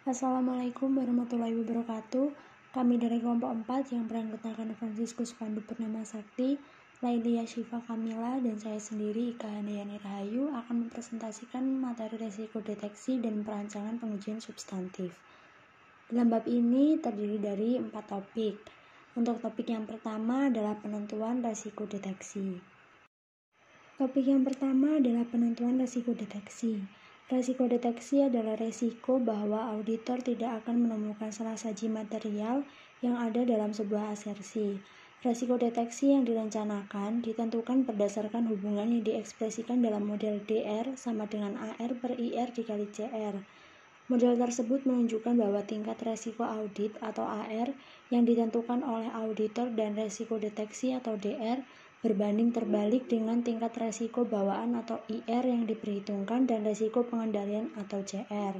Assalamualaikum warahmatullahi wabarakatuh. Kami dari kelompok 4 yang beranggotakan Franciscus Pandu Purnama Sakti, Lailia Syifa Kamila, dan saya sendiri Ika Handayani Rahayu akan mempresentasikan materi resiko deteksi dan perancangan pengujian substantif. Dalam bab ini terdiri dari 4 topik. Untuk topik yang pertama adalah penentuan resiko deteksi. Topik yang pertama adalah penentuan resiko deteksi. Resiko deteksi adalah resiko bahwa auditor tidak akan menemukan salah saji material yang ada dalam sebuah asersi. Resiko deteksi yang direncanakan ditentukan berdasarkan hubungan yang diekspresikan dalam model DR sama dengan AR per IR dikali CR. Model tersebut menunjukkan bahwa tingkat resiko audit atau AR yang ditentukan oleh auditor dan resiko deteksi atau DR berbanding terbalik dengan tingkat resiko bawaan atau IR yang diperhitungkan dan resiko pengendalian atau CR.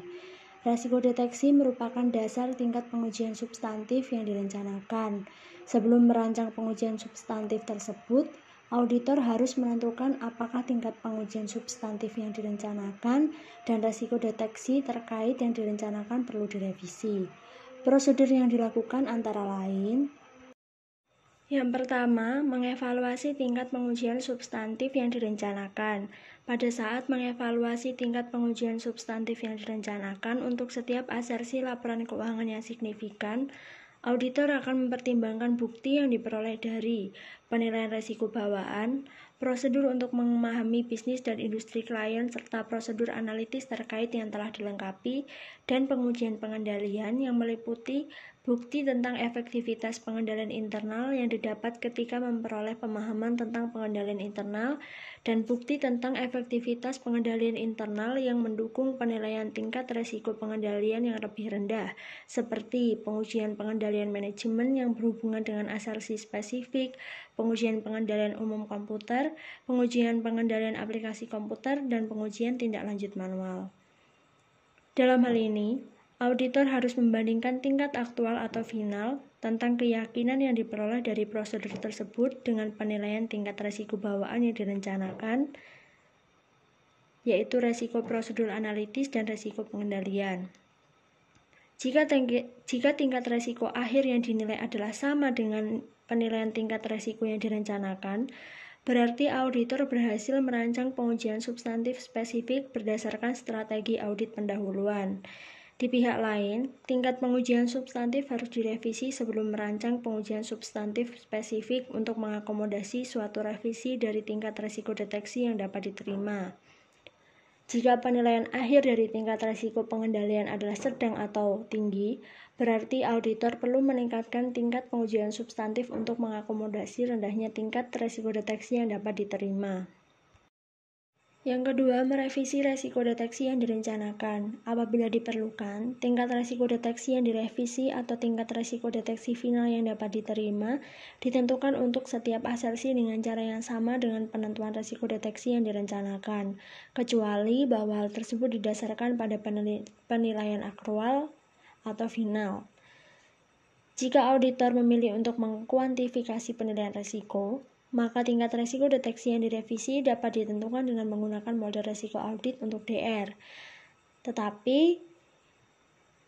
Resiko deteksi merupakan dasar tingkat pengujian substantif yang direncanakan. Sebelum merancang pengujian substantif tersebut, auditor harus menentukan apakah tingkat pengujian substantif yang direncanakan dan resiko deteksi terkait yang direncanakan perlu direvisi. Prosedur yang dilakukan antara lain: yang pertama, mengevaluasi tingkat pengujian substantif yang direncanakan. Pada saat mengevaluasi tingkat pengujian substantif yang direncanakan untuk setiap asersi laporan keuangan yang signifikan, auditor akan mempertimbangkan bukti yang diperoleh dari penilaian risiko bawaan, prosedur untuk memahami bisnis dan industri klien, serta prosedur analitis terkait yang telah dilengkapi, dan pengujian pengendalian yang meliputi bukti tentang efektivitas pengendalian internal yang didapat ketika memperoleh pemahaman tentang pengendalian internal, dan bukti tentang efektivitas pengendalian internal yang mendukung penilaian tingkat risiko pengendalian yang lebih rendah, seperti pengujian pengendalian manajemen yang berhubungan dengan asersi spesifik, pengujian pengendalian umum komputer, pengujian pengendalian aplikasi komputer, dan pengujian tindak lanjut manual. Dalam hal ini, auditor harus membandingkan tingkat aktual atau final tentang keyakinan yang diperoleh dari prosedur tersebut dengan penilaian tingkat risiko bawaan yang direncanakan, yaitu risiko prosedur analitis dan risiko pengendalian. Jika tingkat risiko akhir yang dinilai adalah sama dengan penilaian tingkat risiko yang direncanakan, berarti auditor berhasil merancang pengujian substantif spesifik berdasarkan strategi audit pendahuluan. Di pihak lain, tingkat pengujian substantif harus direvisi sebelum merancang pengujian substantif spesifik untuk mengakomodasi suatu revisi dari tingkat risiko deteksi yang dapat diterima. Jika penilaian akhir dari tingkat risiko pengendalian adalah sedang atau tinggi, berarti auditor perlu meningkatkan tingkat pengujian substantif untuk mengakomodasi rendahnya tingkat risiko deteksi yang dapat diterima. Yang kedua, merevisi risiko deteksi yang direncanakan. Apabila diperlukan, tingkat risiko deteksi yang direvisi atau tingkat risiko deteksi final yang dapat diterima ditentukan untuk setiap asersi dengan cara yang sama dengan penentuan risiko deteksi yang direncanakan, kecuali bahwa hal tersebut didasarkan pada penilaian akrual atau final. Jika auditor memilih untuk mengkuantifikasi penilaian risiko, maka tingkat risiko deteksi yang direvisi dapat ditentukan dengan menggunakan model risiko audit untuk DR. Tetapi,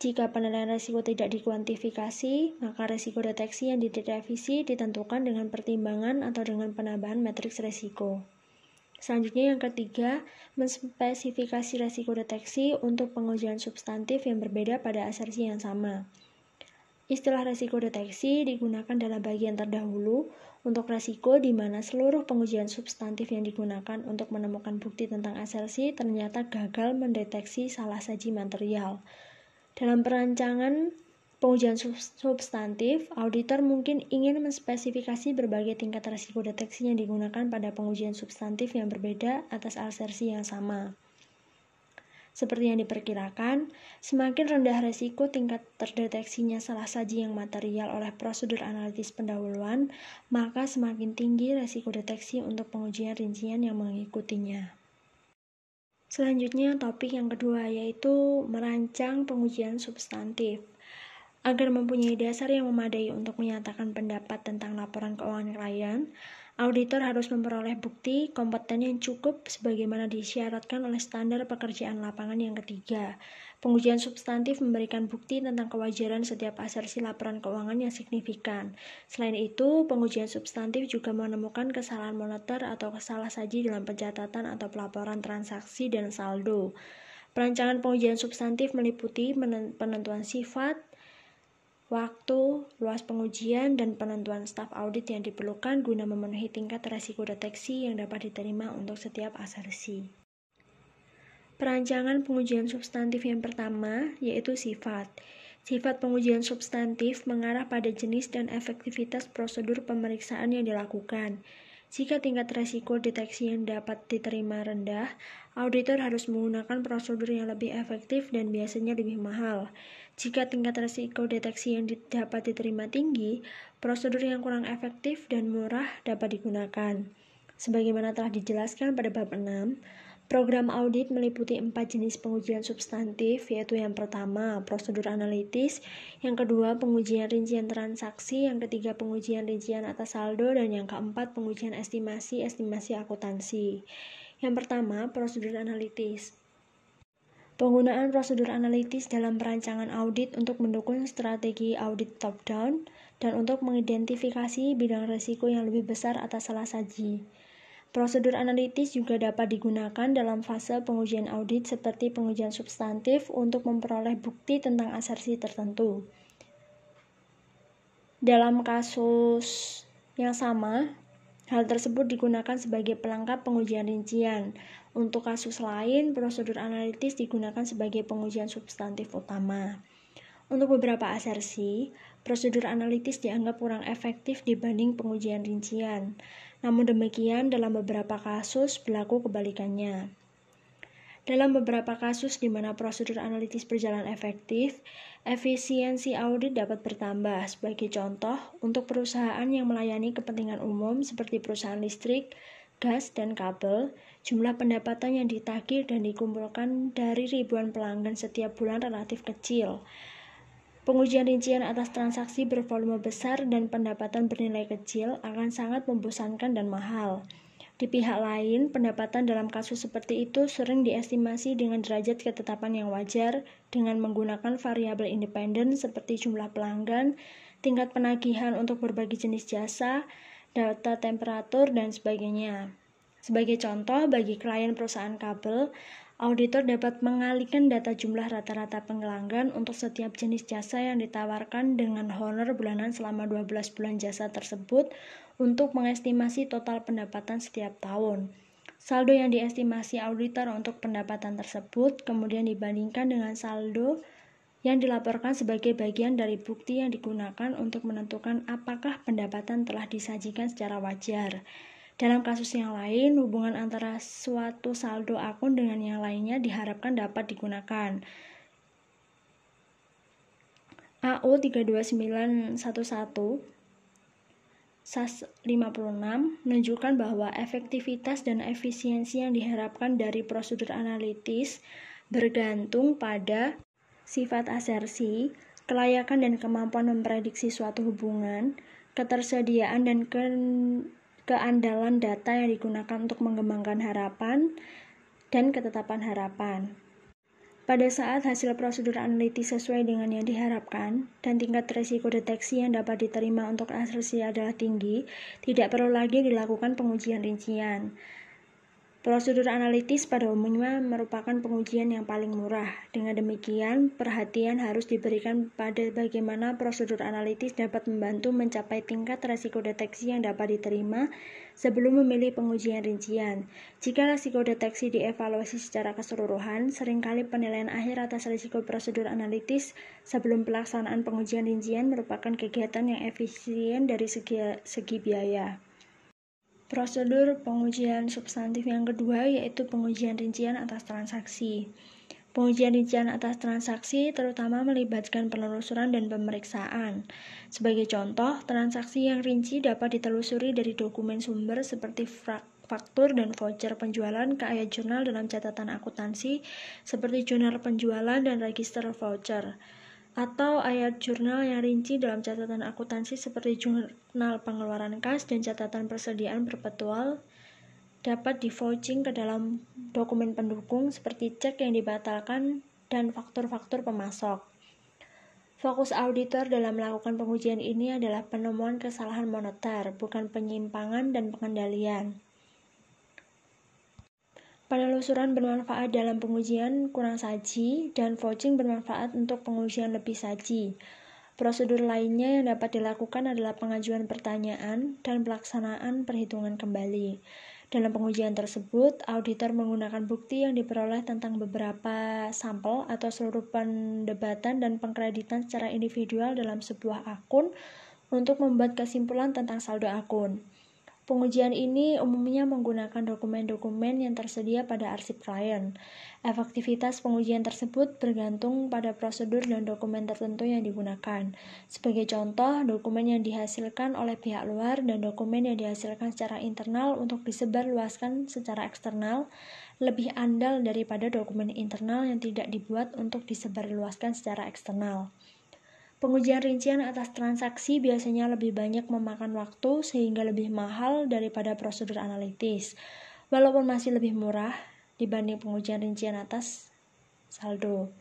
jika penilaian risiko tidak dikuantifikasi, maka risiko deteksi yang direvisi ditentukan dengan pertimbangan atau dengan penambahan matriks risiko. Selanjutnya yang ketiga, menspesifikasi risiko deteksi untuk pengujian substantif yang berbeda pada asersi yang sama. Istilah risiko deteksi digunakan dalam bagian terdahulu untuk risiko di mana seluruh pengujian substantif yang digunakan untuk menemukan bukti tentang asersi ternyata gagal mendeteksi salah saji material. Dalam perancangan pengujian substantif, auditor mungkin ingin menspesifikasi berbagai tingkat risiko deteksi yang digunakan pada pengujian substantif yang berbeda atas asersi yang sama. Seperti yang diperkirakan, semakin rendah risiko tingkat terdeteksinya salah saji yang material oleh prosedur analitis pendahuluan, maka semakin tinggi risiko deteksi untuk pengujian rincian yang mengikutinya. Selanjutnya, topik yang kedua yaitu merancang pengujian substantif. Agar mempunyai dasar yang memadai untuk menyatakan pendapat tentang laporan keuangan klien, auditor harus memperoleh bukti kompeten yang cukup sebagaimana disyaratkan oleh standar pekerjaan lapangan yang ketiga. Pengujian substantif memberikan bukti tentang kewajaran setiap asersi laporan keuangan yang signifikan. Selain itu, pengujian substantif juga menemukan kesalahan moneter atau kesalahan dalam pencatatan atau pelaporan transaksi dan saldo. Perancangan pengujian substantif meliputi penentuan sifat, waktu, luas pengujian, dan penentuan staf audit yang diperlukan guna memenuhi tingkat resiko deteksi yang dapat diterima untuk setiap asersi. Perancangan pengujian substantif yang pertama yaitu sifat. Sifat pengujian substantif mengarah pada jenis dan efektivitas prosedur pemeriksaan yang dilakukan. Jika tingkat resiko deteksi yang dapat diterima rendah, auditor harus menggunakan prosedur yang lebih efektif dan biasanya lebih mahal. Jika tingkat resiko deteksi yang dapat diterima tinggi, prosedur yang kurang efektif dan murah dapat digunakan. Sebagaimana telah dijelaskan pada bab 6, program audit meliputi 4 jenis pengujian substantif, yaitu yang pertama, prosedur analitis, yang kedua, pengujian rincian transaksi, yang ketiga, pengujian rincian atas saldo, dan yang keempat, pengujian estimasi akuntansi. Yang pertama, prosedur analitis. Penggunaan prosedur analitis dalam perancangan audit untuk mendukung strategi audit top-down dan untuk mengidentifikasi bidang risiko yang lebih besar atas salah saji. Prosedur analitis juga dapat digunakan dalam fase pengujian audit seperti pengujian substantif untuk memperoleh bukti tentang asersi tertentu. Dalam kasus yang sama, hal tersebut digunakan sebagai pelengkap pengujian rincian. Untuk kasus lain, prosedur analitis digunakan sebagai pengujian substantif utama. Untuk beberapa asersi, prosedur analitis dianggap kurang efektif dibanding pengujian rincian. Namun demikian, dalam beberapa kasus berlaku kebalikannya. Dalam beberapa kasus di mana prosedur analitis berjalan efektif, efisiensi audit dapat bertambah. Sebagai contoh, untuk perusahaan yang melayani kepentingan umum seperti perusahaan listrik, gas, dan kabel, jumlah pendapatan yang ditagih dan dikumpulkan dari ribuan pelanggan setiap bulan relatif kecil. Pengujian rincian atas transaksi bervolume besar dan pendapatan bernilai kecil akan sangat membosankan dan mahal. Di pihak lain, pendapatan dalam kasus seperti itu sering diestimasi dengan derajat ketetapan yang wajar dengan menggunakan variabel independen seperti jumlah pelanggan, tingkat penagihan untuk berbagai jenis jasa, data temperatur, dan sebagainya. Sebagai contoh, bagi klien perusahaan kabel, auditor dapat mengalihkan data jumlah rata-rata pelanggan untuk setiap jenis jasa yang ditawarkan dengan honor bulanan selama 12 bulan jasa tersebut untuk mengestimasi total pendapatan setiap tahun. Saldo yang diestimasi auditor untuk pendapatan tersebut kemudian dibandingkan dengan saldo yang dilaporkan sebagai bagian dari bukti yang digunakan untuk menentukan apakah pendapatan telah disajikan secara wajar. Dalam kasus yang lain, hubungan antara suatu saldo akun dengan yang lainnya diharapkan dapat digunakan. AO 32911 SAS 56 menunjukkan bahwa efektivitas dan efisiensi yang diharapkan dari prosedur analitis bergantung pada sifat asersi, kelayakan dan kemampuan memprediksi suatu hubungan, ketersediaan dan keandalan data yang digunakan untuk mengembangkan harapan dan ketetapan harapan. Pada saat hasil prosedur analitis sesuai dengan yang diharapkan dan tingkat risiko deteksi yang dapat diterima untuk asersi adalah tinggi, tidak perlu lagi dilakukan pengujian rincian. Prosedur analitis pada umumnya merupakan pengujian yang paling murah. Dengan demikian, perhatian harus diberikan pada bagaimana prosedur analitis dapat membantu mencapai tingkat risiko deteksi yang dapat diterima sebelum memilih pengujian rincian. Jika risiko deteksi dievaluasi secara keseluruhan, seringkali penilaian akhir atas risiko prosedur analitis sebelum pelaksanaan pengujian rincian merupakan kegiatan yang efisien dari segi biaya. Prosedur pengujian substantif yang kedua yaitu pengujian rincian atas transaksi. Pengujian rincian atas transaksi terutama melibatkan penelusuran dan pemeriksaan. Sebagai contoh, transaksi yang rinci dapat ditelusuri dari dokumen sumber seperti faktur dan voucher penjualan ke ayat jurnal dalam catatan akuntansi seperti jurnal penjualan dan register voucher, atau ayat jurnal yang rinci dalam catatan akuntansi seperti jurnal pengeluaran kas dan catatan persediaan perpetual dapat di-vouching ke dalam dokumen pendukung seperti cek yang dibatalkan dan faktur-faktur pemasok. Fokus auditor dalam melakukan pengujian ini adalah penemuan kesalahan moneter, bukan penyimpangan dan pengendalian. Penelusuran bermanfaat dalam pengujian kurang saji, dan vouching bermanfaat untuk pengujian lebih saji. Prosedur lainnya yang dapat dilakukan adalah pengajuan pertanyaan dan pelaksanaan perhitungan kembali. Dalam pengujian tersebut, auditor menggunakan bukti yang diperoleh tentang beberapa sampel atau seluruh pendebatan dan pengkreditan secara individual dalam sebuah akun untuk membuat kesimpulan tentang saldo akun. Pengujian ini umumnya menggunakan dokumen-dokumen yang tersedia pada arsip klien. Efektivitas pengujian tersebut bergantung pada prosedur dan dokumen tertentu yang digunakan. Sebagai contoh, dokumen yang dihasilkan oleh pihak luar dan dokumen yang dihasilkan secara internal untuk disebarluaskan secara eksternal lebih andal daripada dokumen internal yang tidak dibuat untuk disebarluaskan secara eksternal. Pengujian rincian atas transaksi biasanya lebih banyak memakan waktu sehingga lebih mahal daripada prosedur analitis, walaupun masih lebih murah dibanding pengujian rincian atas saldo.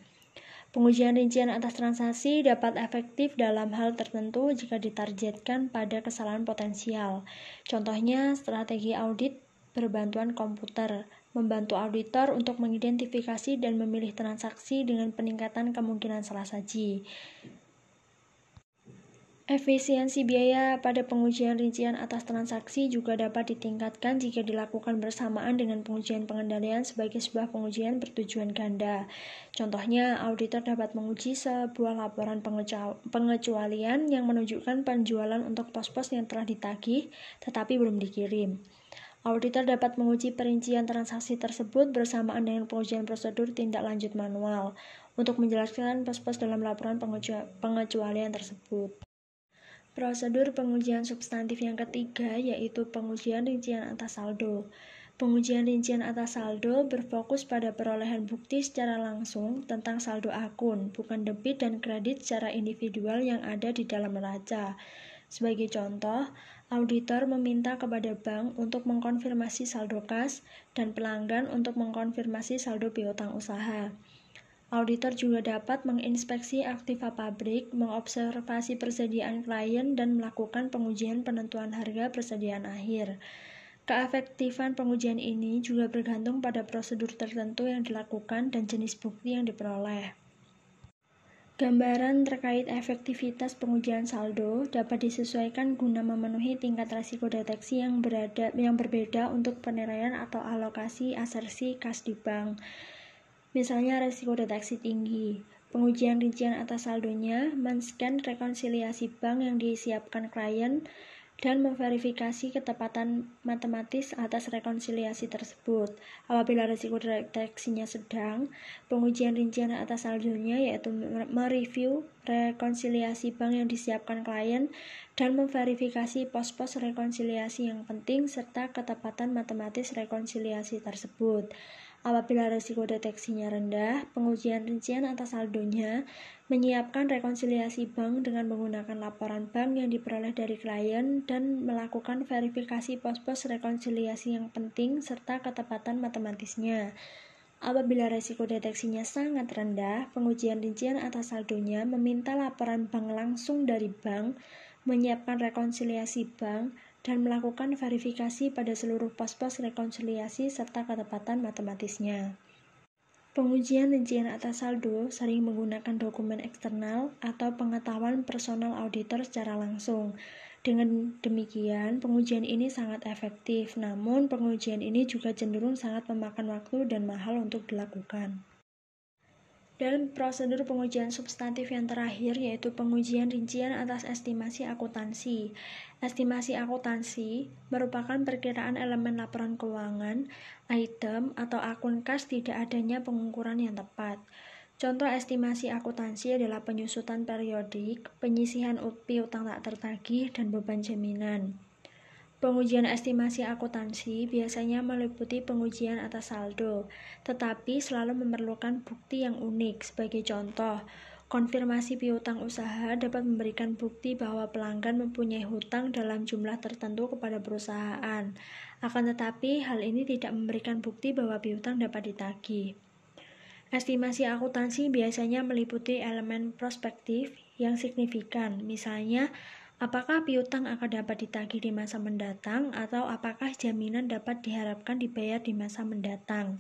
Pengujian rincian atas transaksi dapat efektif dalam hal tertentu jika ditargetkan pada kesalahan potensial. Contohnya, strategi audit berbantuan komputer, membantu auditor untuk mengidentifikasi dan memilih transaksi dengan peningkatan kemungkinan salah saji. Efisiensi biaya pada pengujian rincian atas transaksi juga dapat ditingkatkan jika dilakukan bersamaan dengan pengujian pengendalian sebagai sebuah pengujian bertujuan ganda. Contohnya, auditor dapat menguji sebuah laporan pengecualian yang menunjukkan penjualan untuk pos-pos yang telah ditagih tetapi belum dikirim. Auditor dapat menguji perincian transaksi tersebut bersamaan dengan pengujian prosedur tindak lanjut manual untuk menjelaskan pos-pos dalam laporan pengecualian tersebut. Prosedur pengujian substantif yang ketiga yaitu pengujian rincian atas saldo. Pengujian rincian atas saldo berfokus pada perolehan bukti secara langsung tentang saldo akun, bukan debit dan kredit secara individual yang ada di dalam neraca. Sebagai contoh, auditor meminta kepada bank untuk mengkonfirmasi saldo kas dan pelanggan untuk mengkonfirmasi saldo piutang usaha. Auditor juga dapat menginspeksi aktiva pabrik, mengobservasi persediaan klien, dan melakukan pengujian penentuan harga persediaan akhir. Keefektifan pengujian ini juga bergantung pada prosedur tertentu yang dilakukan dan jenis bukti yang diperoleh. Gambaran terkait efektivitas pengujian saldo dapat disesuaikan guna memenuhi tingkat risiko deteksi yang berbeda untuk penilaian atau alokasi asersi kas di bank. Misalnya risiko deteksi tinggi. Pengujian rincian atas saldonya men-scan rekonsiliasi bank yang disiapkan klien dan memverifikasi ketepatan matematis atas rekonsiliasi tersebut. Apabila risiko deteksinya sedang, pengujian rincian atas saldonya yaitu mereview rekonsiliasi bank yang disiapkan klien dan memverifikasi pos-pos rekonsiliasi yang penting serta ketepatan matematis rekonsiliasi tersebut. Apabila risiko deteksinya rendah, pengujian rincian atas saldonya menyiapkan rekonsiliasi bank dengan menggunakan laporan bank yang diperoleh dari klien dan melakukan verifikasi pos-pos rekonsiliasi yang penting serta ketepatan matematisnya. Apabila risiko deteksinya sangat rendah, pengujian rincian atas saldonya meminta laporan bank langsung dari bank, menyiapkan rekonsiliasi bank, dan melakukan verifikasi pada seluruh pos-pos rekonsiliasi serta ketepatan matematisnya. Pengujian rincian atas saldo sering menggunakan dokumen eksternal atau pengetahuan personal auditor secara langsung. Dengan demikian, pengujian ini sangat efektif, namun pengujian ini juga cenderung sangat memakan waktu dan mahal untuk dilakukan. Dan prosedur pengujian substantif yang terakhir yaitu pengujian rincian atas estimasi akuntansi. Estimasi akuntansi merupakan perkiraan elemen laporan keuangan, item, atau akun kas tidak adanya pengukuran yang tepat. Contoh estimasi akuntansi adalah penyusutan periodik, penyisihan piutang tak tertagih, dan beban jaminan. Pengujian estimasi akuntansi biasanya meliputi pengujian atas saldo, tetapi selalu memerlukan bukti yang unik. Sebagai contoh, konfirmasi piutang usaha dapat memberikan bukti bahwa pelanggan mempunyai hutang dalam jumlah tertentu kepada perusahaan. Akan tetapi, hal ini tidak memberikan bukti bahwa piutang dapat ditagih. Estimasi akuntansi biasanya meliputi elemen prospektif yang signifikan, misalnya apakah piutang akan dapat ditagih di masa mendatang atau apakah jaminan dapat diharapkan dibayar di masa mendatang.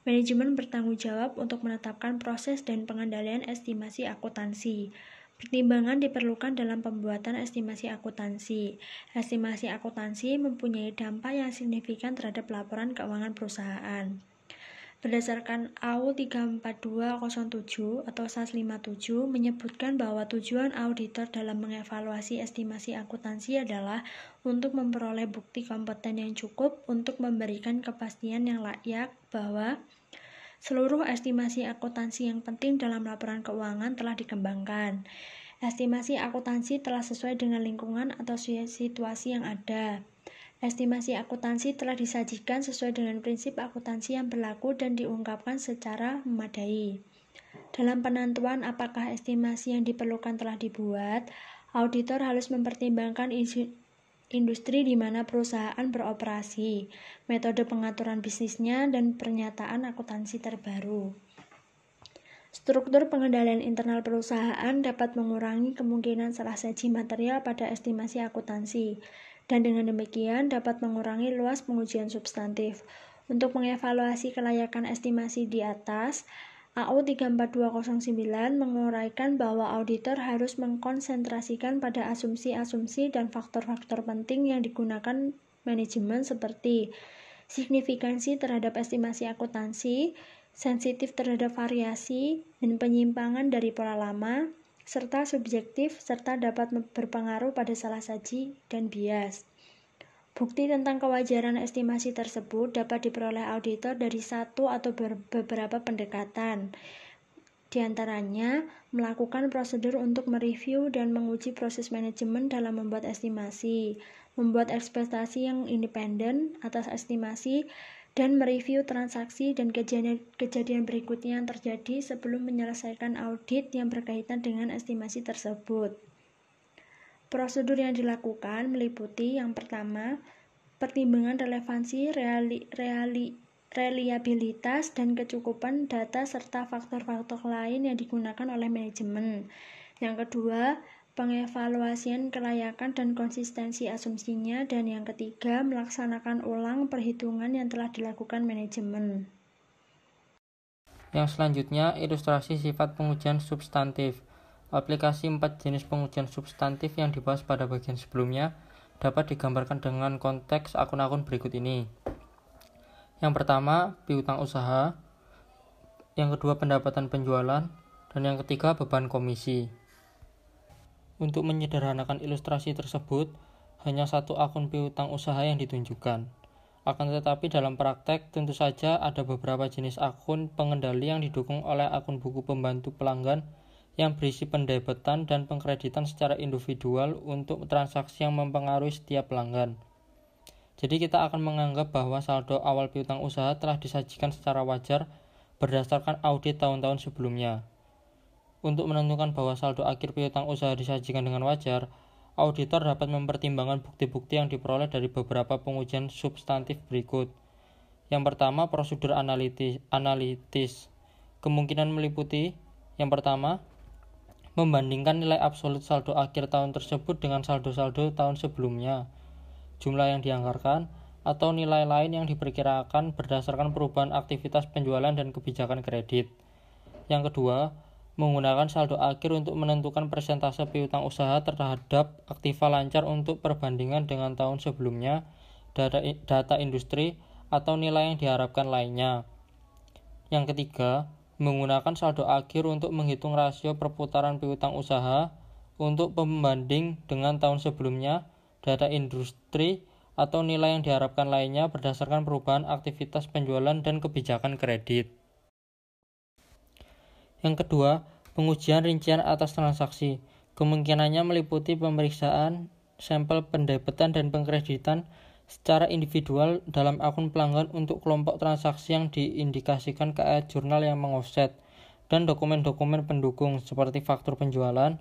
Manajemen bertanggung jawab untuk menetapkan proses dan pengendalian estimasi akuntansi. Pertimbangan diperlukan dalam pembuatan estimasi akuntansi. Estimasi akuntansi mempunyai dampak yang signifikan terhadap laporan keuangan perusahaan. Berdasarkan AU 34207 atau SAS 57 menyebutkan bahwa tujuan auditor dalam mengevaluasi estimasi akuntansi adalah untuk memperoleh bukti kompeten yang cukup untuk memberikan kepastian yang layak bahwa seluruh estimasi akuntansi yang penting dalam laporan keuangan telah dikembangkan. Estimasi akuntansi telah sesuai dengan lingkungan atau situasi yang ada. Estimasi akuntansi telah disajikan sesuai dengan prinsip akuntansi yang berlaku dan diungkapkan secara memadai. Dalam penentuan apakah estimasi yang diperlukan telah dibuat, auditor harus mempertimbangkan industri di mana perusahaan beroperasi, metode pengaturan bisnisnya, dan pernyataan akuntansi terbaru. Struktur pengendalian internal perusahaan dapat mengurangi kemungkinan salah saji material pada estimasi akuntansi, dan dengan demikian dapat mengurangi luas pengujian substantif. Untuk mengevaluasi kelayakan estimasi di atas, AU 34209 menguraikan bahwa auditor harus mengkonsentrasikan pada asumsi-asumsi dan faktor-faktor penting yang digunakan manajemen seperti signifikansi terhadap estimasi akuntansi, sensitif terhadap variasi dan penyimpangan dari pola lama, serta subjektif serta dapat berpengaruh pada salah saji dan bias. Bukti tentang kewajaran estimasi tersebut dapat diperoleh auditor dari satu atau beberapa pendekatan. Di antaranya, melakukan prosedur untuk mereview dan menguji proses manajemen dalam membuat estimasi, membuat ekspektasi yang independen atas estimasi, dan mereview transaksi dan kejadian berikutnya yang terjadi sebelum menyelesaikan audit yang berkaitan dengan estimasi tersebut. Prosedur yang dilakukan meliputi yang pertama, pertimbangan relevansi, reliabilitas, dan kecukupan data serta faktor-faktor lain yang digunakan oleh manajemen. Yang kedua, pengevaluasian kelayakan dan konsistensi asumsinya, dan yang ketiga, melaksanakan ulang perhitungan yang telah dilakukan manajemen. Yang selanjutnya, ilustrasi sifat pengujian substantif. Aplikasi 4 jenis pengujian substantif yang dibahas pada bagian sebelumnya dapat digambarkan dengan konteks akun-akun berikut ini. Yang pertama, piutang usaha. Yang kedua, pendapatan penjualan. Dan yang ketiga, beban komisi. Untuk menyederhanakan ilustrasi tersebut, hanya satu akun piutang usaha yang ditunjukkan. Akan tetapi dalam praktek, tentu saja ada beberapa jenis akun pengendali yang didukung oleh akun buku pembantu pelanggan yang berisi pendebetan dan pengkreditan secara individual untuk transaksi yang mempengaruhi setiap pelanggan. Jadi kita akan menganggap bahwa saldo awal piutang usaha telah disajikan secara wajar berdasarkan audit tahun-tahun sebelumnya. Untuk menentukan bahwa saldo akhir piutang usaha disajikan dengan wajar, auditor dapat mempertimbangkan bukti-bukti yang diperoleh dari beberapa pengujian substantif berikut. Yang pertama, prosedur analitis. Kemungkinan meliputi, yang pertama, membandingkan nilai absolut saldo akhir tahun tersebut dengan saldo-saldo tahun sebelumnya, jumlah yang dianggarkan, atau nilai lain yang diperkirakan berdasarkan perubahan aktivitas penjualan dan kebijakan kredit. Yang kedua, menggunakan saldo akhir untuk menentukan persentase piutang usaha terhadap aktiva lancar untuk perbandingan dengan tahun sebelumnya, data industri, atau nilai yang diharapkan lainnya. Yang ketiga, menggunakan saldo akhir untuk menghitung rasio perputaran piutang usaha untuk pembanding dengan tahun sebelumnya, data industri, atau nilai yang diharapkan lainnya berdasarkan perubahan aktivitas penjualan dan kebijakan kredit. Yang kedua, pengujian rincian atas transaksi. Kemungkinannya meliputi pemeriksaan sampel pendebetan dan pengkreditan secara individual dalam akun pelanggan untuk kelompok transaksi yang diindikasikan ke ayat jurnal yang mengoffset, dan dokumen-dokumen pendukung seperti faktur penjualan,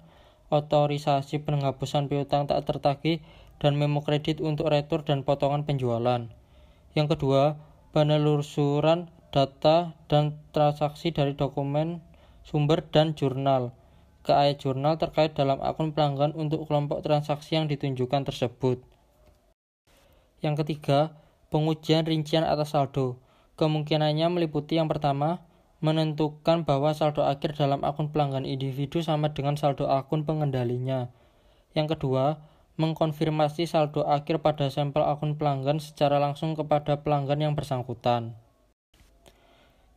otorisasi penghapusan piutang tak tertagih, dan memo kredit untuk retur dan potongan penjualan. Yang kedua, penelusuran data dan transaksi dari dokumen, sumber, dan jurnal ke ayat jurnal terkait dalam akun pelanggan untuk kelompok transaksi yang ditunjukkan tersebut. Yang ketiga, pengujian rincian atas saldo. Kemungkinannya meliputi yang pertama, menentukan bahwa saldo akhir dalam akun pelanggan individu sama dengan saldo akun pengendalinya. Yang kedua, mengkonfirmasi saldo akhir pada sampel akun pelanggan secara langsung kepada pelanggan yang bersangkutan.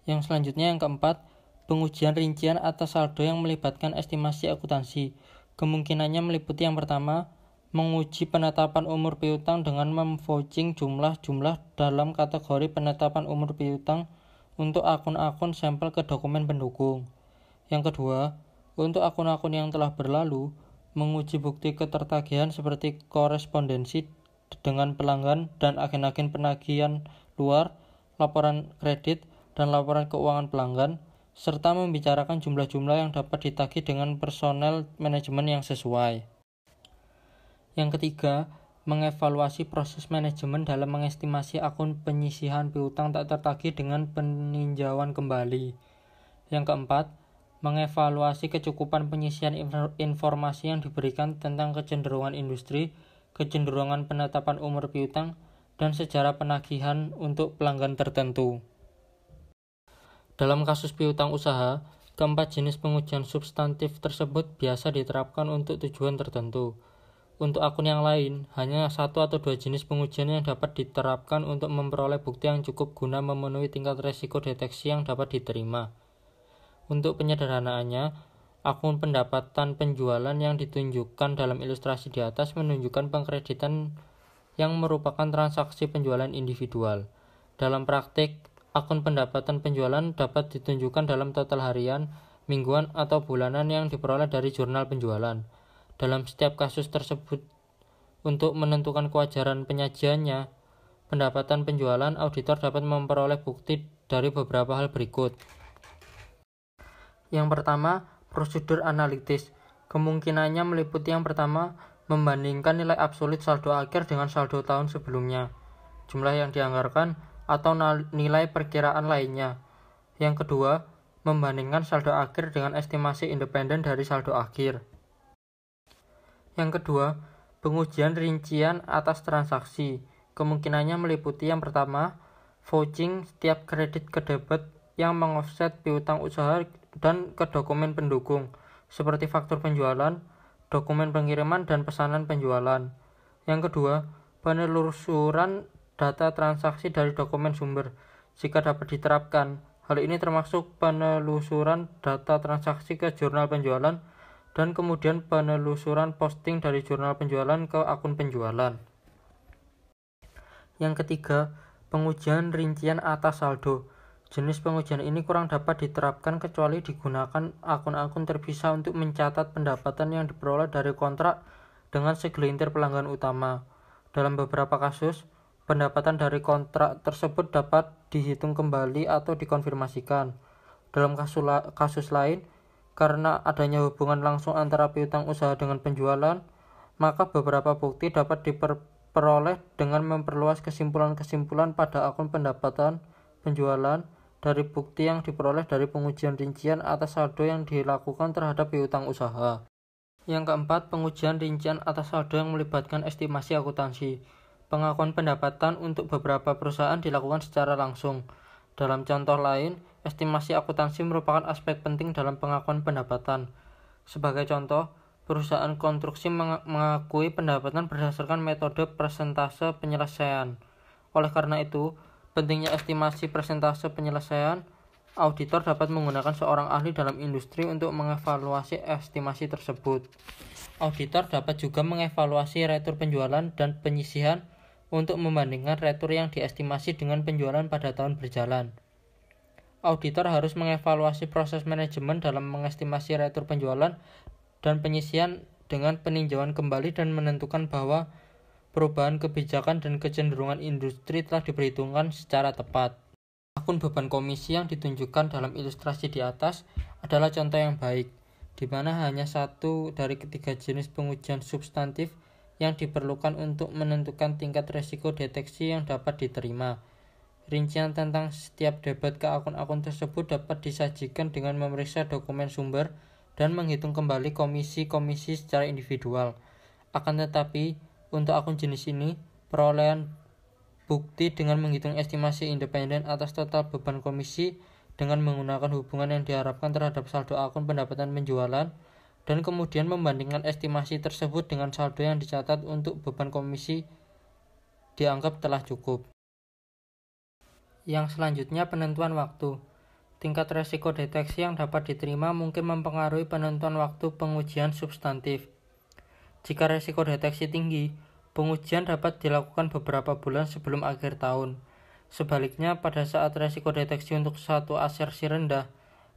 Yang selanjutnya yang keempat, pengujian rincian atas saldo yang melibatkan estimasi akuntansi. Kemungkinannya meliputi yang pertama, menguji penetapan umur piutang dengan memvouching jumlah-jumlah dalam kategori penetapan umur piutang untuk akun-akun sampel ke dokumen pendukung. Yang kedua, untuk akun-akun yang telah berlalu, menguji bukti ketertagihan seperti korespondensi dengan pelanggan dan agen-agen penagihan luar, laporan kredit, dan laporan keuangan pelanggan, serta membicarakan jumlah-jumlah yang dapat ditagih dengan personel manajemen yang sesuai. Yang ketiga, mengevaluasi proses manajemen dalam mengestimasi akun penyisihan piutang tak tertagih dengan peninjauan kembali. Yang keempat, mengevaluasi kecukupan penyisian informasi yang diberikan tentang kecenderungan industri, kecenderungan penetapan umur piutang, dan sejarah penagihan untuk pelanggan tertentu. Dalam kasus piutang usaha, keempat jenis pengujian substantif tersebut biasa diterapkan untuk tujuan tertentu. Untuk akun yang lain, hanya 1 atau 2 jenis pengujian yang dapat diterapkan untuk memperoleh bukti yang cukup guna memenuhi tingkat resiko deteksi yang dapat diterima. Untuk penyederhanaannya, akun pendapatan penjualan yang ditunjukkan dalam ilustrasi di atas menunjukkan pengkreditan yang merupakan transaksi penjualan individual. Dalam praktik, akun pendapatan penjualan dapat ditunjukkan dalam total harian, mingguan, atau bulanan yang diperoleh dari jurnal penjualan. Dalam setiap kasus tersebut, untuk menentukan kewajaran penyajiannya, pendapatan penjualan, auditor dapat memperoleh bukti dari beberapa hal berikut. Yang pertama, prosedur analitis. Kemungkinannya meliputi yang pertama, membandingkan nilai absolut saldo akhir dengan saldo tahun sebelumnya, jumlah yang dianggarkan, atau nilai perkiraan lainnya. Yang kedua, membandingkan saldo akhir dengan estimasi independen dari saldo akhir. Yang kedua, pengujian rincian atas transaksi. Kemungkinannya meliputi yang pertama, vouching setiap kredit ke debit yang mengofset piutang usaha dan ke dokumen pendukung, seperti faktur penjualan, dokumen pengiriman, dan pesanan penjualan. Yang kedua, penelusuran data transaksi dari dokumen sumber. Jika dapat diterapkan, hal ini termasuk penelusuran data transaksi ke jurnal penjualan, dan kemudian penelusuran posting dari jurnal penjualan ke akun penjualan. Yang ketiga, pengujian rincian atas saldo. Jenis pengujian ini kurang dapat diterapkan kecuali digunakan akun-akun terpisah untuk mencatat pendapatan yang diperoleh dari kontrak dengan segelintir pelanggan utama. Dalam beberapa kasus, pendapatan dari kontrak tersebut dapat dihitung kembali atau dikonfirmasikan. Dalam kasus lain, karena adanya hubungan langsung antara piutang usaha dengan penjualan, maka beberapa bukti dapat diperoleh dengan memperluas kesimpulan-kesimpulan pada akun pendapatan penjualan dari bukti yang diperoleh dari pengujian rincian atas saldo yang dilakukan terhadap piutang usaha. Yang keempat, pengujian rincian atas saldo yang melibatkan estimasi akuntansi. Pengakuan pendapatan untuk beberapa perusahaan dilakukan secara langsung. Dalam contoh lain, estimasi akuntansi merupakan aspek penting dalam pengakuan pendapatan. Sebagai contoh, perusahaan konstruksi mengakui pendapatan berdasarkan metode persentase penyelesaian. Oleh karena itu, pentingnya estimasi persentase penyelesaian, auditor dapat menggunakan seorang ahli dalam industri untuk mengevaluasi estimasi tersebut. Auditor dapat juga mengevaluasi retur penjualan dan penyisihan untuk membandingkan retur yang diestimasi dengan penjualan pada tahun berjalan. Auditor harus mengevaluasi proses manajemen dalam mengestimasi retur penjualan dan penyisihan dengan peninjauan kembali dan menentukan bahwa perubahan kebijakan dan kecenderungan industri telah diperhitungkan secara tepat. Akun beban komisi yang ditunjukkan dalam ilustrasi di atas adalah contoh yang baik, di mana hanya satu dari ketiga jenis pengujian substantif yang diperlukan untuk menentukan tingkat resiko deteksi yang dapat diterima. Rincian tentang setiap debat ke akun-akun tersebut dapat disajikan dengan memeriksa dokumen sumber dan menghitung kembali komisi-komisi secara individual. Akan tetapi, untuk akun jenis ini, perolehan bukti dengan menghitung estimasi independen atas total beban komisi dengan menggunakan hubungan yang diharapkan terhadap saldo akun pendapatan penjualan dan kemudian membandingkan estimasi tersebut dengan saldo yang dicatat untuk beban komisi dianggap telah cukup. Yang selanjutnya, penentuan waktu. Tingkat resiko deteksi yang dapat diterima mungkin mempengaruhi penentuan waktu pengujian substantif. Jika resiko deteksi tinggi, pengujian dapat dilakukan beberapa bulan sebelum akhir tahun. Sebaliknya, pada saat resiko deteksi untuk satu asersi rendah,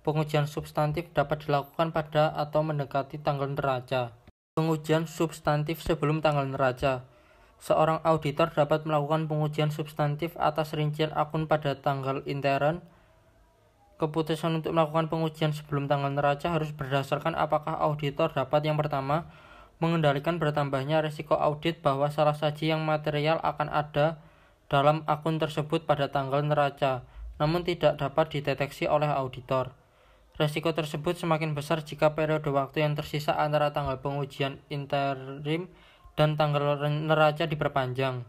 pengujian substantif dapat dilakukan pada atau mendekati tanggal neraca. Pengujian substantif sebelum tanggal neraca. Seorang auditor dapat melakukan pengujian substantif atas rincian akun pada tanggal intern. Keputusan untuk melakukan pengujian sebelum tanggal neraca harus berdasarkan apakah auditor dapat yang pertama, mengendalikan bertambahnya risiko audit bahwa salah saji yang material akan ada dalam akun tersebut pada tanggal neraca, namun tidak dapat dideteksi oleh auditor. Risiko tersebut semakin besar jika periode waktu yang tersisa antara tanggal pengujian interim dan tanggal neraca diperpanjang.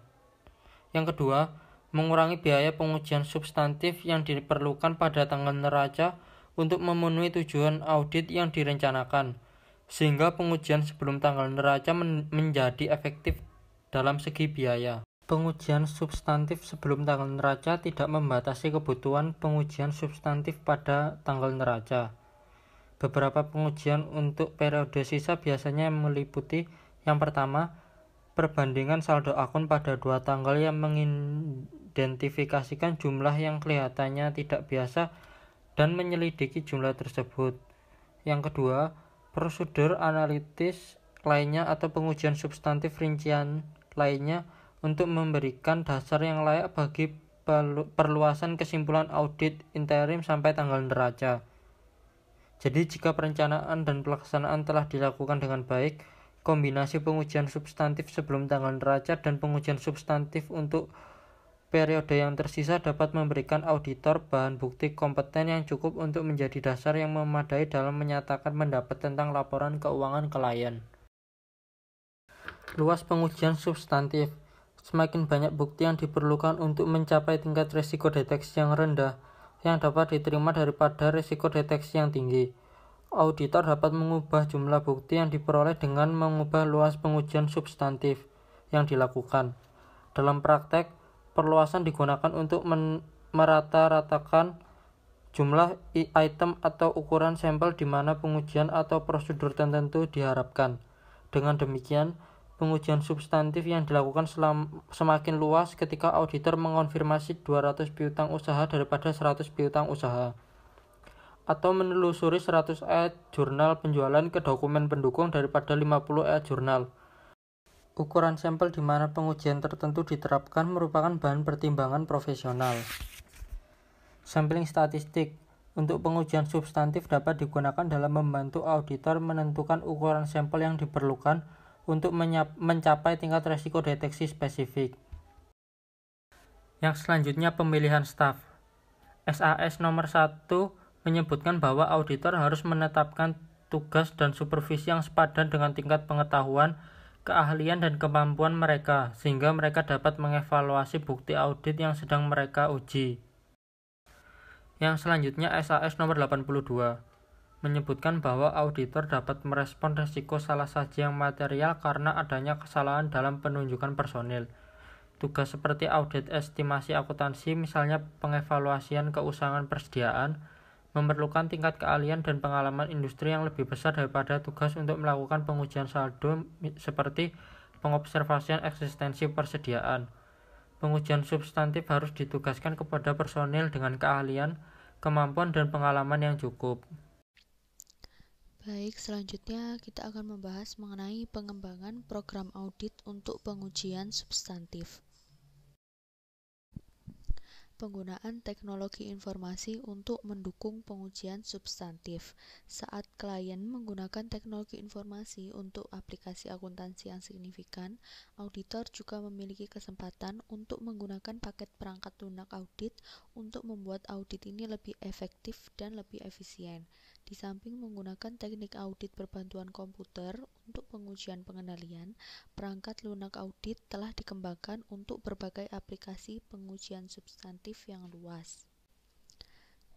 Yang kedua, mengurangi biaya pengujian substantif yang diperlukan pada tanggal neraca untuk memenuhi tujuan audit yang direncanakan, sehingga pengujian sebelum tanggal neraca menjadi efektif dalam segi biaya. Pengujian substantif sebelum tanggal neraca tidak membatasi kebutuhan pengujian substantif pada tanggal neraca. Beberapa pengujian untuk periode sisa biasanya meliputi yang pertama, perbandingan saldo akun pada dua tanggal yang mengidentifikasikan jumlah yang kelihatannya tidak biasa dan menyelidiki jumlah tersebut. Yang kedua, prosedur analitis lainnya atau pengujian substantif rincian lainnya untuk memberikan dasar yang layak bagi perluasan kesimpulan audit interim sampai tanggal neraca. Jadi jika perencanaan dan pelaksanaan telah dilakukan dengan baik, kombinasi pengujian substantif sebelum tanggal neraca dan pengujian substantif untuk periode yang tersisa dapat memberikan auditor bahan bukti kompeten yang cukup untuk menjadi dasar yang memadai dalam menyatakan pendapat tentang laporan keuangan klien. Luas pengujian substantif. Semakin banyak bukti yang diperlukan untuk mencapai tingkat risiko deteksi yang rendah yang dapat diterima daripada risiko deteksi yang tinggi. Auditor dapat mengubah jumlah bukti yang diperoleh dengan mengubah luas pengujian substantif yang dilakukan. Dalam praktek, perluasan digunakan untuk merata-ratakan jumlah item atau ukuran sampel di mana pengujian atau prosedur tertentu diharapkan. Dengan demikian, pengujian substantif yang dilakukan semakin luas ketika auditor mengonfirmasi 200 piutang usaha daripada 100 piutang usaha, atau menelusuri 100 e-jurnal penjualan ke dokumen pendukung daripada 50 e-jurnal. Ukuran sampel di mana pengujian tertentu diterapkan merupakan bahan pertimbangan profesional. Sampling statistik untuk pengujian substantif dapat digunakan dalam membantu auditor menentukan ukuran sampel yang diperlukan untuk mencapai tingkat risiko deteksi spesifik. Yang selanjutnya, pemilihan staf. SAS nomor 1 menyebutkan bahwa auditor harus menetapkan tugas dan supervisi yang sepadan dengan tingkat pengetahuan, keahlian, dan kemampuan mereka, sehingga mereka dapat mengevaluasi bukti audit yang sedang mereka uji. Yang selanjutnya, SAS nomor 82 menyebutkan bahwa auditor dapat merespon risiko salah saji yang material karena adanya kesalahan dalam penunjukan personil. Tugas seperti audit estimasi akuntansi, misalnya pengevaluasian keusangan persediaan, memerlukan tingkat keahlian dan pengalaman industri yang lebih besar daripada tugas untuk melakukan pengujian saldo seperti pengobservasian eksistensi persediaan. Pengujian substantif harus ditugaskan kepada personil dengan keahlian, kemampuan, dan pengalaman yang cukup. Baik, selanjutnya kita akan membahas mengenai pengembangan program audit untuk pengujian substantif. Penggunaan teknologi informasi untuk mendukung pengujian substantif. Saat klien menggunakan teknologi informasi untuk aplikasi akuntansi yang signifikan, auditor juga memiliki kesempatan untuk menggunakan paket perangkat lunak audit untuk membuat audit ini lebih efektif dan lebih efisien. Di samping menggunakan teknik audit berbantuan komputer untuk pengujian pengendalian, perangkat lunak audit telah dikembangkan untuk berbagai aplikasi pengujian substantif yang luas.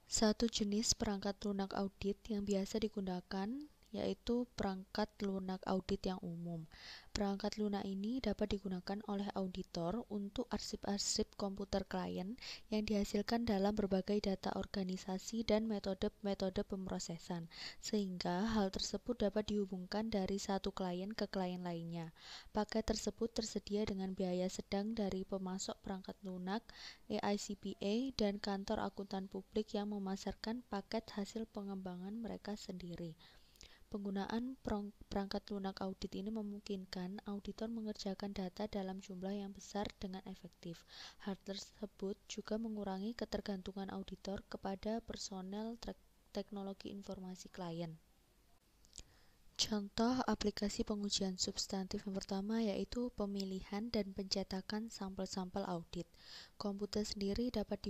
Satu jenis perangkat lunak audit yang biasa digunakan yaitu perangkat lunak audit yang umum. Perangkat lunak ini dapat digunakan oleh auditor untuk arsip-arsip komputer klien yang dihasilkan dalam berbagai data organisasi dan metode-metode pemrosesan, sehingga hal tersebut dapat dihubungkan dari satu klien ke klien lainnya. Paket tersebut tersedia dengan biaya sedang dari pemasok perangkat lunak, AICPA, dan kantor akuntan publik yang memasarkan paket hasil pengembangan mereka sendiri. Penggunaan perangkat lunak audit ini memungkinkan auditor mengerjakan data dalam jumlah yang besar dengan efektif. Hal tersebut juga mengurangi ketergantungan auditor kepada personel teknologi informasi klien. Contoh aplikasi pengujian substantif yang pertama yaitu pemilihan dan pencetakan sampel-sampel audit. Komputer sendiri dapat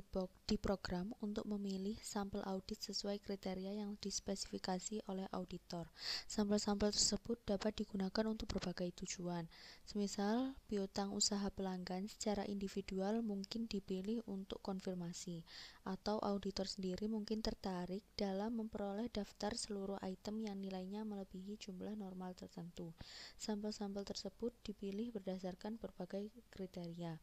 diprogram untuk memilih sampel audit sesuai kriteria yang dispesifikasi oleh auditor. Sampel-sampel tersebut dapat digunakan untuk berbagai tujuan. Semisal, piutang usaha pelanggan secara individual mungkin dipilih untuk konfirmasi, atau auditor sendiri mungkin tertarik dalam memperoleh daftar seluruh item yang nilainya melebihi jumlah normal tertentu. Sampel-sampel tersebut dipilih berdasarkan berbagai kriteria.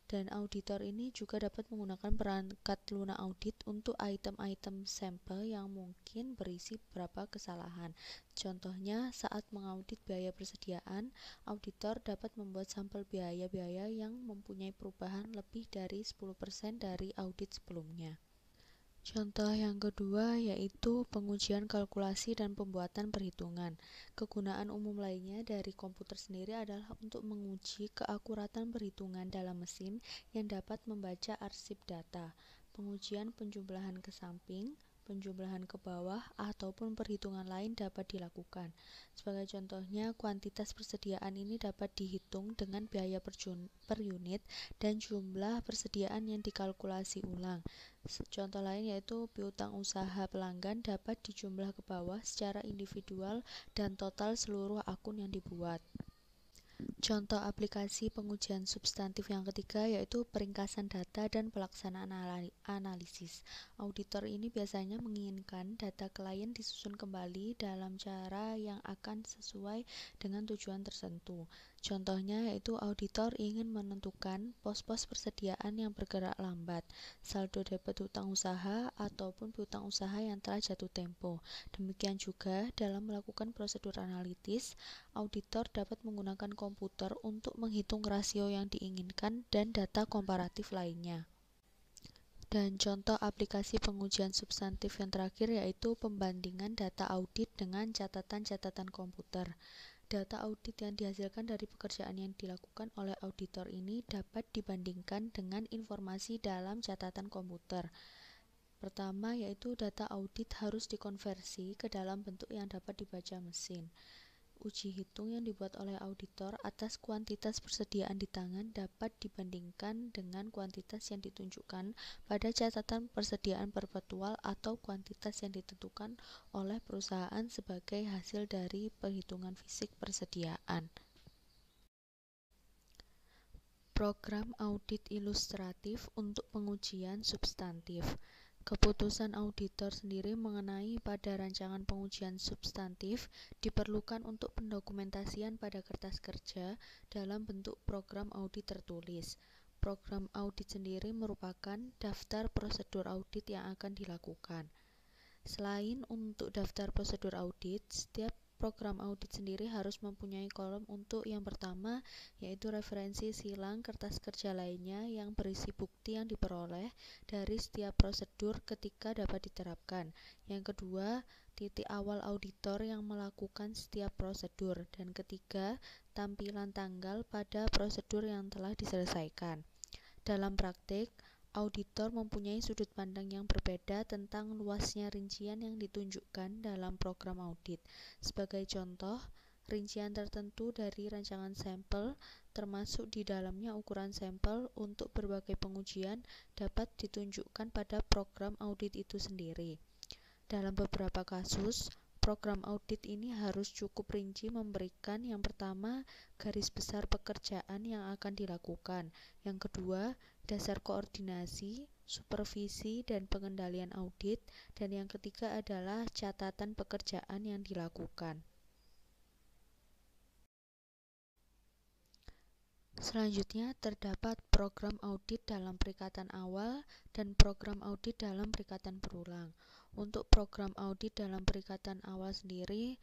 Dan auditor ini juga dapat menggunakan perangkat lunak audit untuk item-item sampel yang mungkin berisi beberapa kesalahan. Contohnya, saat mengaudit biaya persediaan, auditor dapat membuat sampel biaya-biaya yang mempunyai perubahan lebih dari 10% dari audit sebelumnya. Contoh yang kedua yaitu pengujian kalkulasi dan pembuatan perhitungan. Kegunaan umum lainnya dari komputer sendiri adalah untuk menguji keakuratan perhitungan dalam mesin yang dapat membaca arsip data. Pengujian penjumlahan ke samping, penjumlahan ke bawah, ataupun perhitungan lain dapat dilakukan. Sebagai contohnya, kuantitas persediaan ini dapat dihitung dengan biaya per unit dan jumlah persediaan yang dikalkulasi ulang. Contoh lain yaitu piutang usaha pelanggan dapat dijumlah ke bawah secara individual dan total seluruh akun yang dibuat. Contoh aplikasi pengujian substantif yang ketiga yaitu peringkasan data dan pelaksanaan analisis. Auditor ini biasanya menginginkan data klien disusun kembali dalam cara yang akan sesuai dengan tujuan tertentu. Contohnya yaitu auditor ingin menentukan pos-pos persediaan yang bergerak lambat, saldo debit hutang usaha, ataupun piutang usaha yang telah jatuh tempo. Demikian juga dalam melakukan prosedur analitis, auditor dapat menggunakan komputer untuk menghitung rasio yang diinginkan dan data komparatif lainnya. Dan contoh aplikasi pengujian substantif yang terakhir yaitu pembandingan data audit dengan catatan-catatan komputer. Data audit yang dihasilkan dari pekerjaan yang dilakukan oleh auditor ini dapat dibandingkan dengan informasi dalam catatan komputer. Pertama yaitu data audit harus dikonversi ke dalam bentuk yang dapat dibaca mesin. Uji hitung yang dibuat oleh auditor atas kuantitas persediaan di tangan dapat dibandingkan dengan kuantitas yang ditunjukkan pada catatan persediaan perpetual atau kuantitas yang ditentukan oleh perusahaan sebagai hasil dari perhitungan fisik persediaan. Program audit ilustratif untuk pengujian substantif. Keputusan auditor sendiri mengenai pada rancangan pengujian substantif diperlukan untuk pendokumentasian pada kertas kerja dalam bentuk program audit tertulis. Program audit sendiri merupakan daftar prosedur audit yang akan dilakukan. Selain untuk daftar prosedur audit, setiap program audit sendiri harus mempunyai kolom untuk yang pertama, yaitu referensi silang kertas kerja lainnya yang berisi bukti yang diperoleh dari setiap prosedur ketika dapat diterapkan. Yang kedua, titik awal auditor yang melakukan setiap prosedur. Dan ketiga, tampilan tanggal pada prosedur yang telah diselesaikan. Dalam praktik, auditor mempunyai sudut pandang yang berbeda tentang luasnya rincian yang ditunjukkan dalam program audit. Sebagai contoh, rincian tertentu dari rancangan sampel, termasuk di dalamnya ukuran sampel untuk berbagai pengujian, dapat ditunjukkan pada program audit itu sendiri. Dalam beberapa kasus, program audit ini harus cukup rinci memberikan yang pertama, garis besar pekerjaan yang akan dilakukan, yang kedua, dasar koordinasi, supervisi, dan pengendalian audit, dan yang ketiga adalah catatan pekerjaan yang dilakukan. Selanjutnya, terdapat program audit dalam perikatan awal dan program audit dalam perikatan berulang. Untuk program audit dalam perikatan awal sendiri,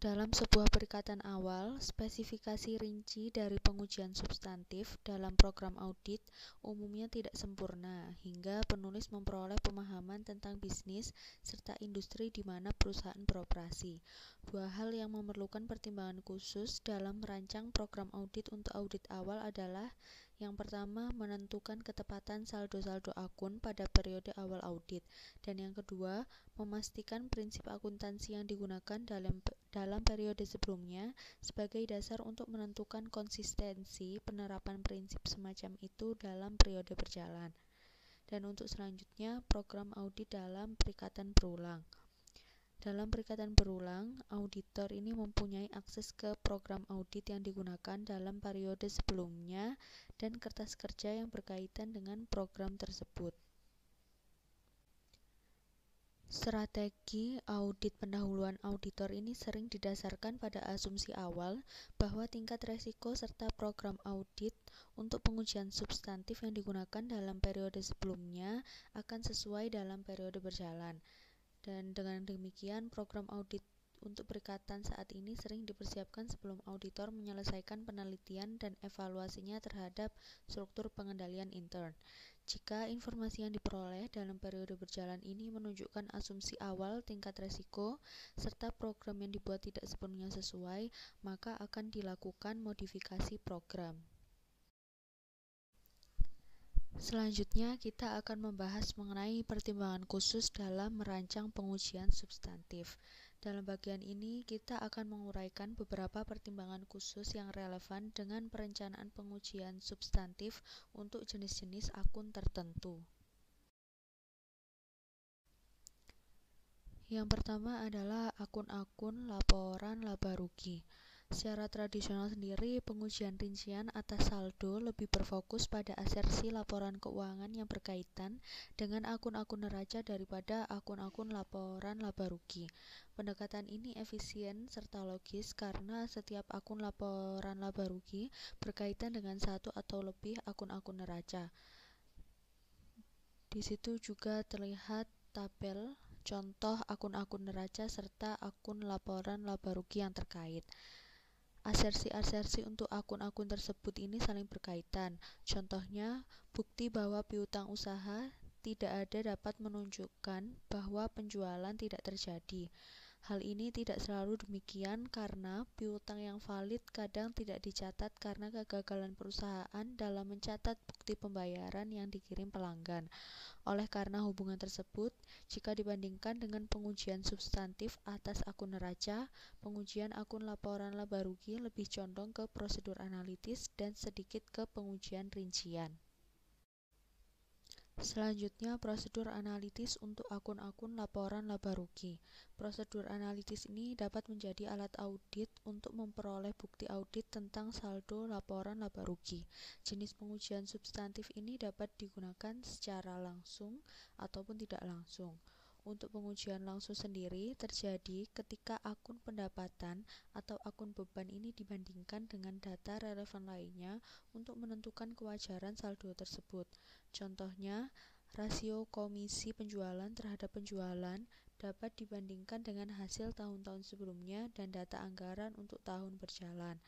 dalam sebuah perikatan awal, spesifikasi rinci dari pengujian substantif dalam program audit umumnya tidak sempurna, hingga penulis memperoleh pemahaman tentang bisnis serta industri di mana perusahaan beroperasi. Dua hal yang memerlukan pertimbangan khusus dalam merancang program audit untuk audit awal adalah: yang pertama, menentukan ketepatan saldo-saldo akun pada periode awal audit, dan yang kedua, memastikan prinsip akuntansi yang digunakan dalam periode sebelumnya sebagai dasar untuk menentukan konsistensi penerapan prinsip semacam itu dalam periode berjalan. Dan untuk selanjutnya, program audit dalam perikatan berulang. Dalam perikatan berulang, auditor ini mempunyai akses ke program audit yang digunakan dalam periode sebelumnya dan kertas kerja yang berkaitan dengan program tersebut. Strategi audit pendahuluan auditor ini sering didasarkan pada asumsi awal bahwa tingkat resiko serta program audit untuk pengujian substantif yang digunakan dalam periode sebelumnya akan sesuai dalam periode berjalan. Dan dengan demikian, program audit untuk perikatan saat ini sering dipersiapkan sebelum auditor menyelesaikan penelitian dan evaluasinya terhadap struktur pengendalian intern. Jika informasi yang diperoleh dalam periode berjalan ini menunjukkan asumsi awal tingkat resiko serta program yang dibuat tidak sepenuhnya sesuai, maka akan dilakukan modifikasi program. Selanjutnya, kita akan membahas mengenai pertimbangan khusus dalam merancang pengujian substantif. Dalam bagian ini, kita akan menguraikan beberapa pertimbangan khusus yang relevan dengan perencanaan pengujian substantif untuk jenis-jenis akun tertentu. Yang pertama adalah akun-akun laporan laba rugi. Secara tradisional sendiri, pengujian rincian atas saldo lebih berfokus pada asersi laporan keuangan yang berkaitan dengan akun-akun neraca daripada akun-akun laporan laba rugi. Pendekatan ini efisien serta logis karena setiap akun laporan laba rugi berkaitan dengan satu atau lebih akun-akun neraca. Di situ juga terlihat tabel contoh akun-akun neraca serta akun laporan laba rugi yang terkait. Asersi-asersi untuk akun-akun tersebut ini saling berkaitan. Contohnya, bukti bahwa piutang usaha tidak ada dapat menunjukkan bahwa penjualan tidak terjadi. Hal ini tidak selalu demikian karena piutang yang valid kadang tidak dicatat karena kegagalan perusahaan dalam mencatat bukti pembayaran yang dikirim pelanggan. Oleh karena hubungan tersebut, jika dibandingkan dengan pengujian substantif atas akun neraca, pengujian akun laporan laba rugi lebih condong ke prosedur analitis dan sedikit ke pengujian rincian. Selanjutnya, prosedur analitis untuk akun-akun laporan laba rugi. Prosedur analitis ini dapat menjadi alat audit untuk memperoleh bukti audit tentang saldo laporan laba rugi. Jenis pengujian substantif ini dapat digunakan secara langsung ataupun tidak langsung. Untuk pengujian langsung sendiri terjadi ketika akun pendapatan atau akun beban ini dibandingkan dengan data relevan lainnya untuk menentukan kewajaran saldo tersebut. Contohnya, rasio komisi penjualan terhadap penjualan dapat dibandingkan dengan hasil tahun-tahun sebelumnya dan data anggaran untuk tahun berjalan.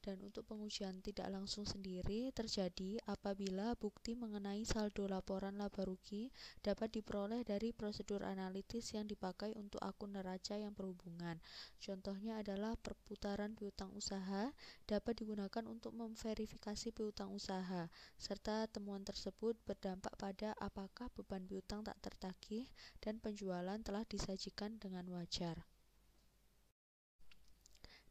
Dan untuk pengujian tidak langsung sendiri terjadi apabila bukti mengenai saldo laporan laba rugi dapat diperoleh dari prosedur analitis yang dipakai untuk akun neraca yang berhubungan. Contohnya adalah perputaran piutang usaha dapat digunakan untuk memverifikasi piutang usaha, serta temuan tersebut berdampak pada apakah beban piutang tak tertagih dan penjualan telah disajikan dengan wajar.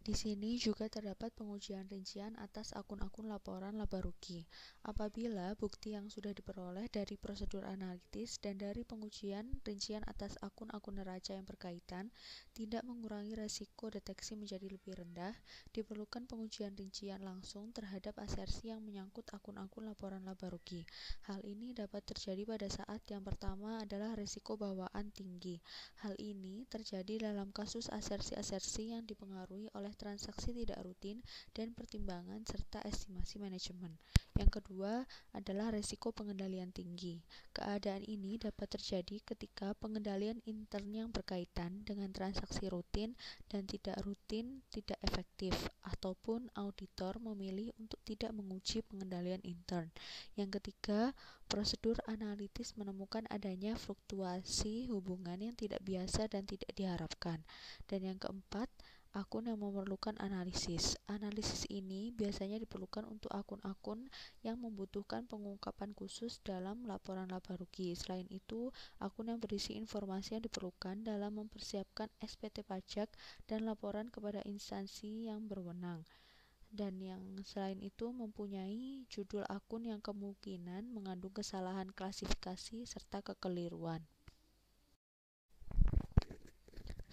Di sini juga terdapat pengujian rincian atas akun-akun laporan laba rugi. Apabila bukti yang sudah diperoleh dari prosedur analitis dan dari pengujian rincian atas akun-akun neraca yang berkaitan tidak mengurangi resiko deteksi menjadi lebih rendah, diperlukan pengujian rincian langsung terhadap asersi yang menyangkut akun-akun laporan laba rugi. Hal ini dapat terjadi pada saat yang pertama adalah risiko bawaan tinggi. Hal ini terjadi dalam kasus asersi-asersi yang dipengaruhi oleh transaksi tidak rutin dan pertimbangan serta estimasi manajemen. Yang kedua adalah risiko pengendalian tinggi. Keadaan ini dapat terjadi ketika pengendalian intern yang berkaitan dengan transaksi rutin dan tidak rutin tidak efektif, ataupun auditor memilih untuk tidak menguji pengendalian intern. Yang ketiga, prosedur analitis menemukan adanya fluktuasi hubungan yang tidak biasa dan tidak diharapkan. Dan yang keempat, akun yang memerlukan analisis. Analisis ini biasanya diperlukan untuk akun-akun yang membutuhkan pengungkapan khusus dalam laporan laba rugi. Selain itu, akun yang berisi informasi yang diperlukan dalam mempersiapkan SPT pajak dan laporan kepada instansi yang berwenang. Dan yang selain itu mempunyai judul akun yang kemungkinan mengandung kesalahan klasifikasi serta kekeliruan.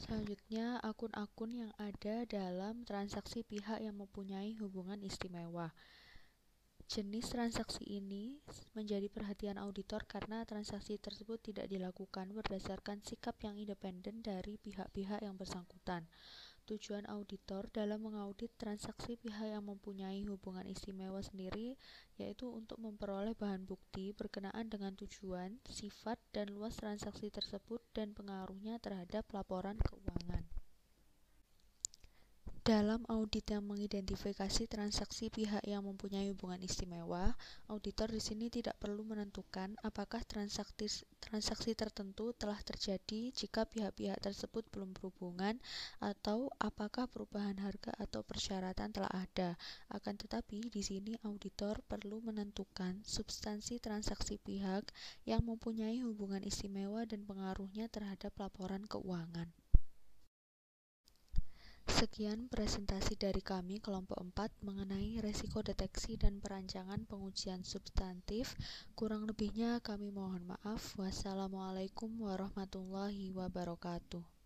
Selanjutnya, akun-akun yang ada dalam transaksi pihak yang mempunyai hubungan istimewa. Jenis transaksi ini menjadi perhatian auditor karena transaksi tersebut tidak dilakukan berdasarkan sikap yang independen dari pihak-pihak yang bersangkutan. Tujuan auditor dalam mengaudit transaksi pihak yang mempunyai hubungan istimewa sendiri yaitu untuk memperoleh bahan bukti berkenaan dengan tujuan, sifat, dan luas transaksi tersebut dan pengaruhnya terhadap laporan keuangan. Dalam audit yang mengidentifikasi transaksi pihak yang mempunyai hubungan istimewa, auditor di sini tidak perlu menentukan apakah transaksi tertentu telah terjadi jika pihak-pihak tersebut belum berhubungan atau apakah perubahan harga atau persyaratan telah ada. Akan tetapi di sini auditor perlu menentukan substansi transaksi pihak yang mempunyai hubungan istimewa dan pengaruhnya terhadap laporan keuangan. Sekian presentasi dari kami kelompok 4 mengenai resiko deteksi dan perancangan pengujian substantif. Kurang lebihnya kami mohon maaf. Wassalamualaikum warahmatullahi wabarakatuh.